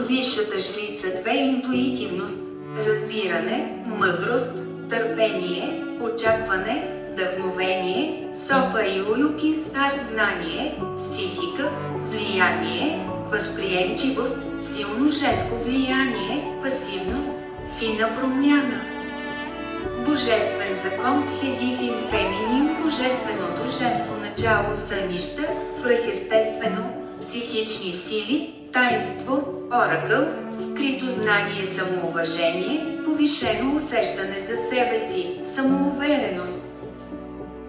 Висшата жрица 2 – интуитивност, разбиране, мъдрост, търпение, очакване, вдъхновение, Сопа и Уюки – знание, психика, влияние, възприемчивост, силно женско влияние, пасивност, фина промяна. Божествен закон Хедифин феминин, божественото женско начало сънища, свръхестествено, психични сили, таинство, оракъл, скрито знание, самоуважение, повишено усещане за себе си, самоувереност.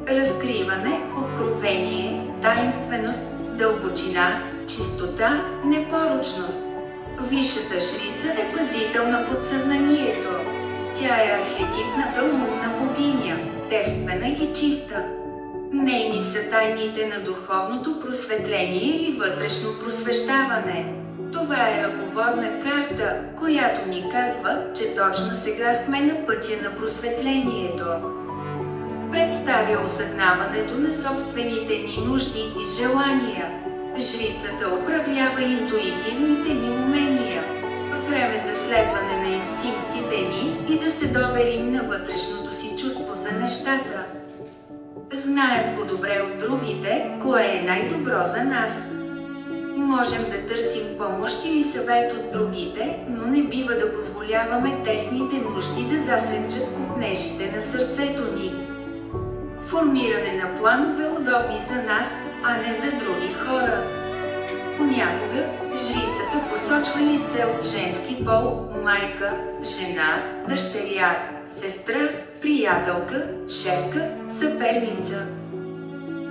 Разкриване, откровение, таинственост, дълбочина, чистота, непорочност. Висшата жрица е пазител на подсъзнанието. Тя е архетипната умна богиня, девствена и чиста. Нейни са тайните на духовното просветление и вътрешно просвещаване. Това е ръководна карта, която ни казва, че точно сега сме на пътя на просветлението. Представя осъзнаването на собствените ни нужди и желания. Жрицата управлява интуитивните ни умения. Време за следване на инстинктите ни и да се доверим на вътрешното си чувство за нещата. Знаем по-добре от другите, кое е най-добро за нас. Можем да търсим помощ или съвет от другите, но не бива да позволяваме техните нужди да засенчат копнежите на сърцето ни. Формиране на планове удобни за нас, а не за други хора. Понякога жрицата посочва лице от женски пол, майка, жена, дъщеря, сестра, приятелка, шефка, съперница.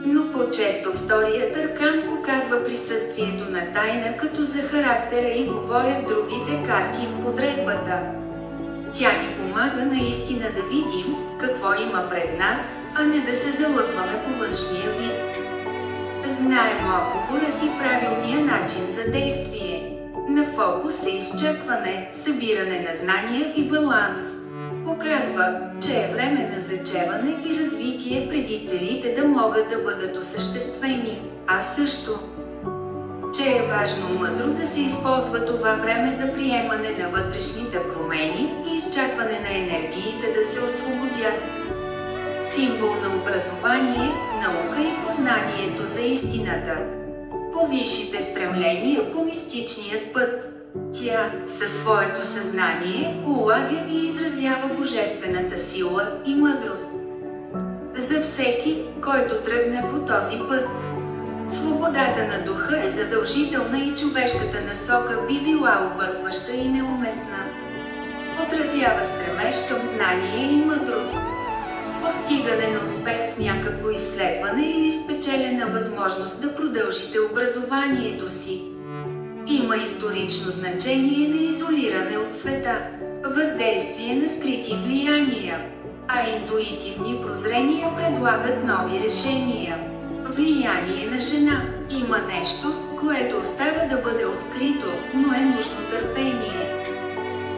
Но по-често вторият аркан показва присъствието на тайна като за характера и говорят другите карти в подредбата. Тя ни помага наистина да видим какво има пред нас, а не да се залъгваме по външния вид. Знаем отговорът и правилния начин за действие. На фокус е изчакване, събиране на знания и баланс. Показва, че е време на зачеване и развитие преди целите да могат да бъдат осъществени, а също, че е важно мъдро да се използва това време за приемане на вътрешните промени и изчакване на енергиите да се освободят. Символ на образование, наука и познанието за истината. Повисшите стремления по мистичният път. Тя, със своето съзнание, улавя и изразява божествената сила и мъдрост. За всеки, който тръгне по този път. Свободата на духа е задължителна и човешката насока би била объркваща и неуместна. Отразява стремеж към знание и мъдрост. Постигане на успех в някакво изследване или спечелена възможност да продължите образованието си. Има и вторично значение на изолиране от света, въздействие на скрити влияния, а интуитивни прозрения предлагат нови решения. Влияние на жена. Има нещо, което остава да бъде открито, но е нужно търпение.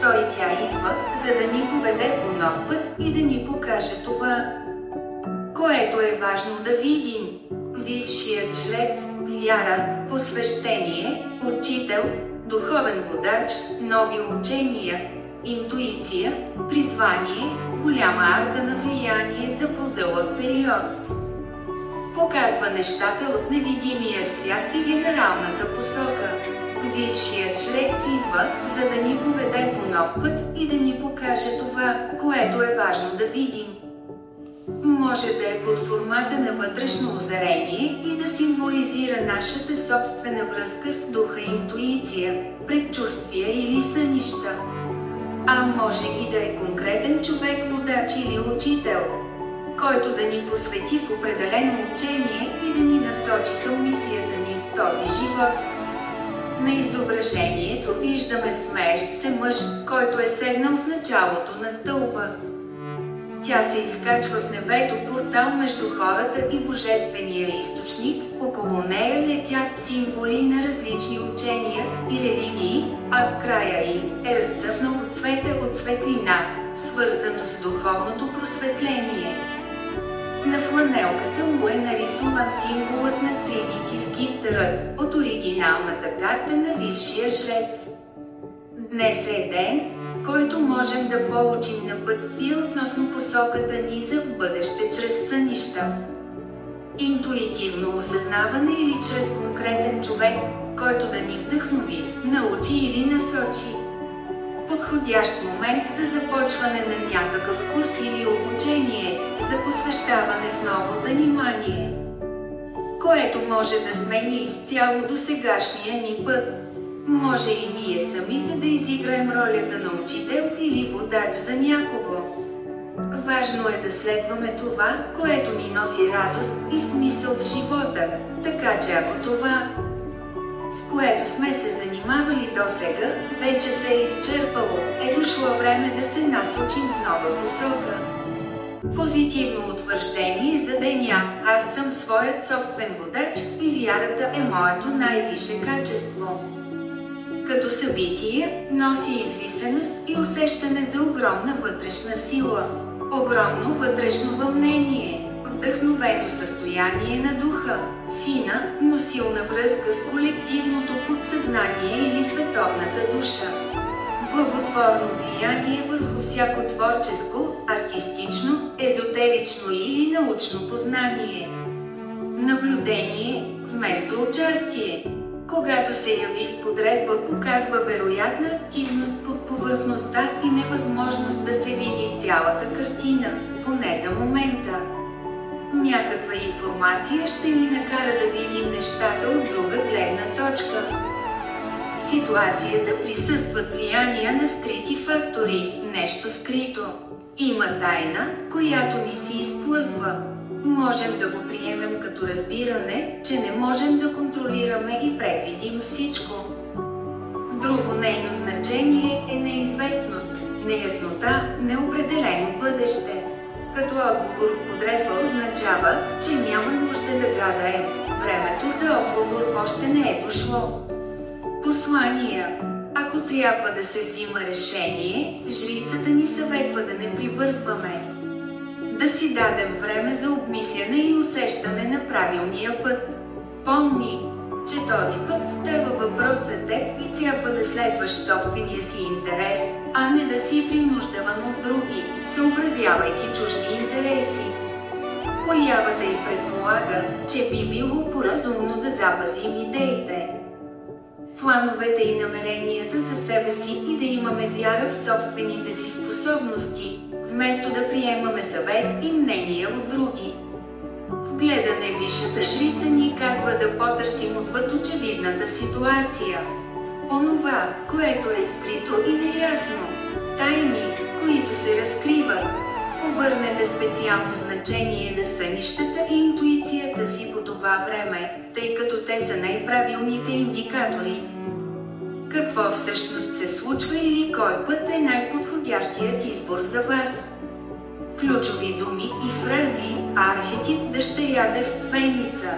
Тя идва, за да ни поведе по нов път и да ни покаже това, което е важно да видим. Висшият жрец, вяра, посвещение, учител, духовен водач, нови учения, интуиция, призвание, голяма арка на влияние за по-дълъг период. Показва нещата от невидимия свят и генералната посока. Висшият жрец идва, за да ни поведе по нов път и да ни покаже това, което е важно да видим. Може да е под формата на вътрешно озарение и да символизира нашата собствена връзка с духа и интуиция, предчувствия или сънища. А може и да е конкретен човек, водач или учител, който да ни посвети в определено учение и да ни насочи към мисията ни в този живот. На изображението виждаме смеещ се мъж, който е седнал в началото на стълба. Тя се изкачва в небето портал между хората и божествения източник, около нея летят символи на различни учения и религии, а в края й е разцъфнало цвете от светлина, свързано с духовното просветление. На фланелката му е нарисуван символът на тринити скиптрът от оригиналната карта на Висшия жрец. Днес е ден, в който можем да получим напътствие относно посоката ни за в бъдеще чрез сънища. Интуитивно осъзнаване или чрез конкретен човек, който да ни вдъхнови, научи или насочи. Подходящ момент за започване на някакъв курс или обучение, за посвещаване в ново занимание, което може да смени изцяло досегашния ни път. Може и ние самите да изиграем ролята на учител или водач за някого. Важно е да следваме това, което ни носи радост и смисъл в живота, така че ако това, с което сме се занимавали досега, вече се е изчерпало, е дошло време да се насочим в нова посока. Позитивно утвърждение за деня: аз съм своят собствен водач и вярата е моето най-висше качество. Като събитие, носи извисеност и усещане за огромна вътрешна сила, огромно вътрешно вълнение, вдъхновено състояние на духа, фина, но силна връзка с колективното подсъзнание или световната душа. Благотворно влияние върху всяко творческо, артистично, езотерично или научно познание. Наблюдение вместо участие. Когато се яви в подредба, показва вероятна активност под повърхността и невъзможност да се види цялата картина, поне за момента. Някаква информация ще ни накара да видим нещата от друга гледна точка. В ситуацията присъстват влияния на скрити фактори, нещо скрито. Има тайна, която ни се изплъзва. Можем да го приемем като разбиране, че не можем да контролираме и предвидим всичко. Друго нейно значение е неизвестност, неяснота, неопределено бъдеще. Като отговор в подредба означава, че няма нужда да гадаем. Времето за отговор още не е дошло. Послания. Ако трябва да се взима решение, жрицата ни съветва да не прибързваме. Да си дадем време за обмисляне и усещане на правилния път. Помни, че този път става въпрос за теб и трябва да следваш собствения си интерес, а не да си принуждаван от други, съобразявайки чужди интереси. Появата й предполага, че би било поразумно да запазим идеите, плановете и намеренията за себе си и да имаме вяра в собствените си способности, вместо да приемаме съвет и мнения от други. В гледане висшата жрица ни казва да потърсим отвъд очевидната ситуация. Онова, което е скрито и неясно. Тайни, които се разкриват. Обърнете специално значение на сънищата и интуицията си по това време, тъй като те са най-правилните индикатори. Какво всъщност се случва или кой път е най-подходящият избор за вас? Ключови думи и фрази: архетип дъщеря девственица,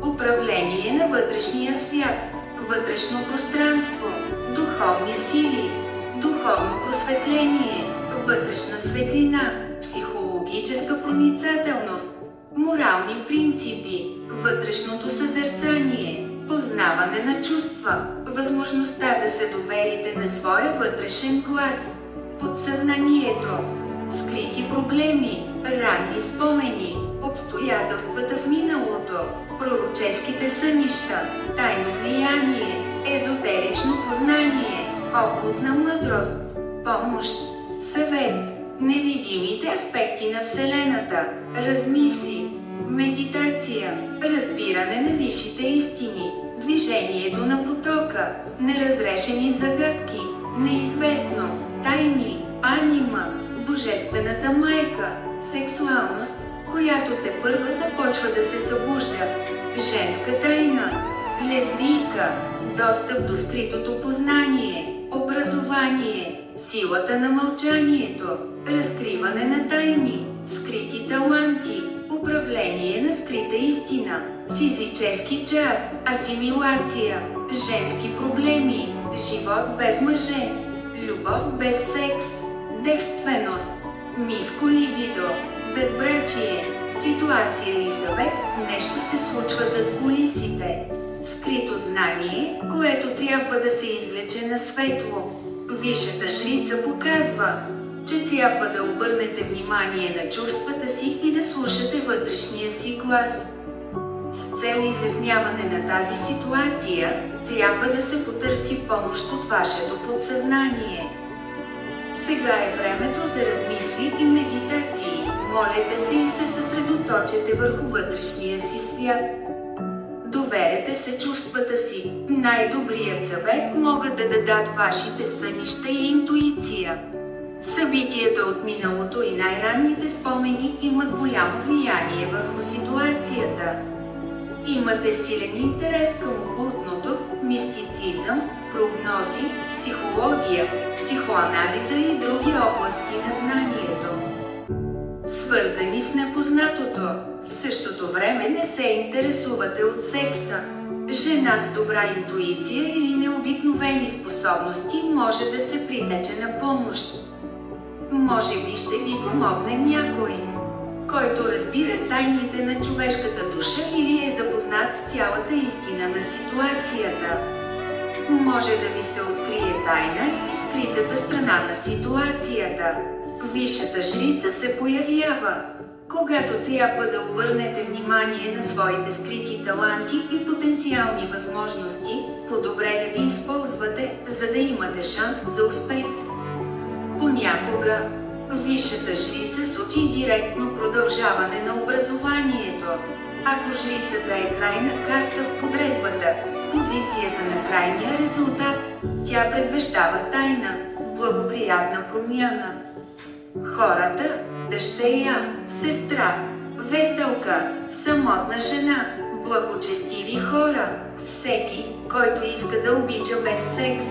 управление на вътрешния свят, вътрешно пространство, духовни сили, духовно просветление, вътрешна светлина, психологическа проницателност, морални принципи, вътрешното съзерцание, познаване на чувства, възможността да се доверите на своя вътрешен глас, подсъзнанието, скрити проблеми, ранни спомени, обстоятелствата в миналото, пророческите сънища, тайно влияние, езотерично познание, окултна мъдрост, помощ, съвет, невидимите аспекти на Вселената, размисли, медитация, разбиране на висшите истини, движението на потока, неразрешени загадки, неизвестно, тайни, анима, божествената майка, сексуалност, която тепърва започва да се събужда, женска тайна, лесбийка, достъп до скритото познание, образование, силата на мълчанието, разкриване на тайни, скрити таланти, управление на скрита истина, физически чар, асимилация, женски проблеми, живот без мъже, любов без секс, девственост, ниско либидо, безбрачие, ситуация и съвет, нещо се случва зад кулисите. Скрито знание, което трябва да се извлече на светло. Висшата жрица показва, че трябва да обърнете внимание на чувствата си и да слушате вътрешния си глас. С цел изясняване на тази ситуация, трябва да се потърси помощ от вашето подсъзнание. Сега е времето за размисли и медитации. Молете се и се съсредоточете върху вътрешния си свят. Доверете се чувствата си. Най-добрият съвет могат да дадат вашите сънища и интуиция. Събитията от миналото и най-ранните спомени имат голямо влияние върху ситуацията. Имате силен интерес към окултното, мистицизъм, прогнози, психология, психоанализа и други области на знанието, свързани с непознатото. В същото време не се интересувате от секса. Жена с добра интуиция или необикновени способности може да се притече на помощ. Може би ще ви помогне някой, който разбира тайните на човешката душа или е запознат с цялата истина на ситуацията. Може да ви се открие тайна или скритата страна на ситуацията. Висшата жрица се появява, когато трябва да обърнете внимание на своите скрити таланти и потенциални възможности, по-добре да ги използвате, за да имате шанс за успех. Понякога, висшата жрица сочи директно продължаване на образованието. Ако жрицата е крайна карта в подредбата, позицията на крайния резултат, тя предвещава тайна, благоприятна промяна. Хората, дъщеря, сестра, веселка, самотна жена, благочестиви хора, всеки, който иска да обича без секс,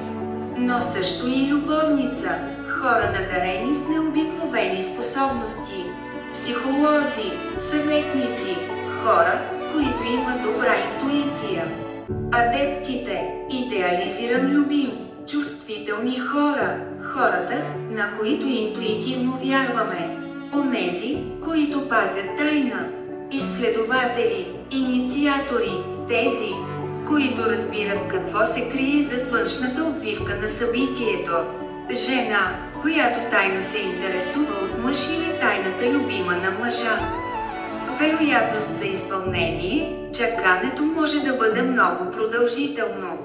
но също и любовница, хора надарени с необикновени способности, психолози, съветници, хора, които имат добра интуиция. Адептите, идеализиран любим, чувствителни хора, хората, на които интуитивно вярваме, онези, които пазят тайна, изследователи, инициатори, тези, които разбират какво се крие зад външната обвивка на събитието. Жена, която тайно се интересува от мъж или тайната любима на мъжа. Вероятност за изпълнение, чакането може да бъде много продължително.